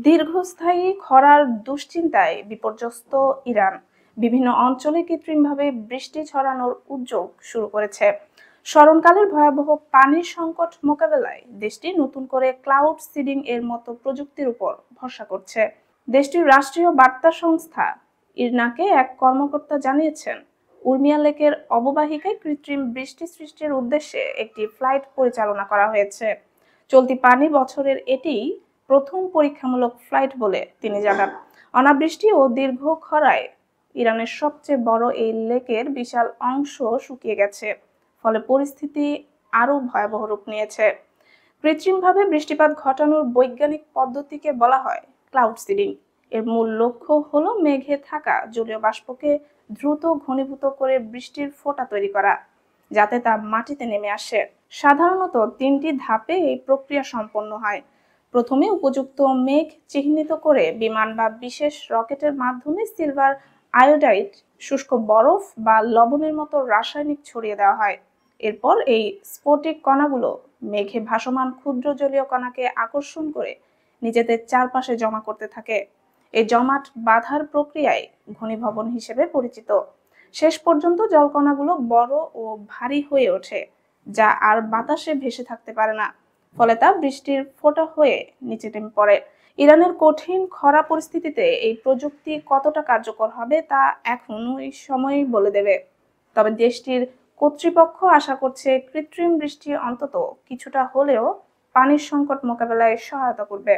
দীর্ঘস্থায়ী খরার দুশ্চিন্তায় বিপর্যস্ত ইরান বিভিন্ন অঞ্চলে কৃত্রিমভাবে বৃষ্টি ছড়ানোর উদ্যোগ শুরু করেছে। স্মরণকালের ভয়াবহ পানির সংকট মোকাবেলায় দেশটি নতুন করে ক্লাউড সিডিং এর মতো প্রযুক্তির উপর ভরসা করছে। দেশটির রাষ্ট্রীয় বার্তা সংস্থা ইরনাকে এক কর্মকর্তা জানিয়েছেন, উর্মিয়া লেকের অববাহিকায় কৃত্রিম বৃষ্টি সৃষ্টির উদ্দেশ্যে একটি ফ্লাইট পরিচালনা করা হয়েছে। চলতি পানি বছরের এটি প্রথম পরীক্ষামূলক ফ্লাইট বলে তিনি জানান। অনাবৃষ্টি ও দীর্ঘ খরায় ইরানের সবচেয়ে বড় এই লেকের বিশাল অংশ শুকিয়ে গেছে, ফলে পরিস্থিতি আরো ভয়াবহ রূপ নিয়েছে। কৃত্রিমভাবে বৃষ্টিপাত ঘটানোর বৈজ্ঞানিক পদ্ধতিকে বলা হয় ক্লাউড সিডিং। এর মূল লক্ষ্য হলো মেঘে থাকা জলীয় বাষ্পকে দ্রুত ঘনীভূত করে বৃষ্টির ফোঁটা তৈরি করা, যাতে তা মাটিতে নেমে আসে। সাধারণত 3টি ধাপে এই প্রক্রিয়া সম্পন্ন হয়। প্রথমে উপযুক্ত মেঘ চিহ্নিত করে বিমান বা বিশেষ রকেটের মাধ্যমে সিলভার আয়োডাইড, শুষ্ক বরফ বা লবণের মতো রাসায়নিক ছড়িয়ে দেওয়া হয়। এরপর এই স্ফটিক কণাগুলো মেঘে ভাসমান ক্ষুদ্র জলীয় কণাকে আকর্ষণ করে নিজেদের চারপাশে জমা করতে থাকে। এই জমাট বাঁধার প্রক্রিয়ায় ঘনীভবন হিসেবে পরিচিত। শেষ পর্যন্ত জলকণাগুলো বড় ও ভারী হয়ে ওঠে, যা আর বাতাসে ভেসে থাকতে পারে না, ফলে তা বৃষ্টির ফোঁটা হয়ে নিচে নেমে পড়ে। ইরানের কঠিন খরা পরিস্থিতিতে এই প্রযুক্তি কতটা কার্যকর হবে তা এখন ওই সময়ই বলে দেবে। তবে দেশটির কর্তৃপক্ষ আশা করছে কৃত্রিম বৃষ্টি অন্তত কিছুটা হলেও পানির সংকট মোকাবেলায় সহায়তা করবে।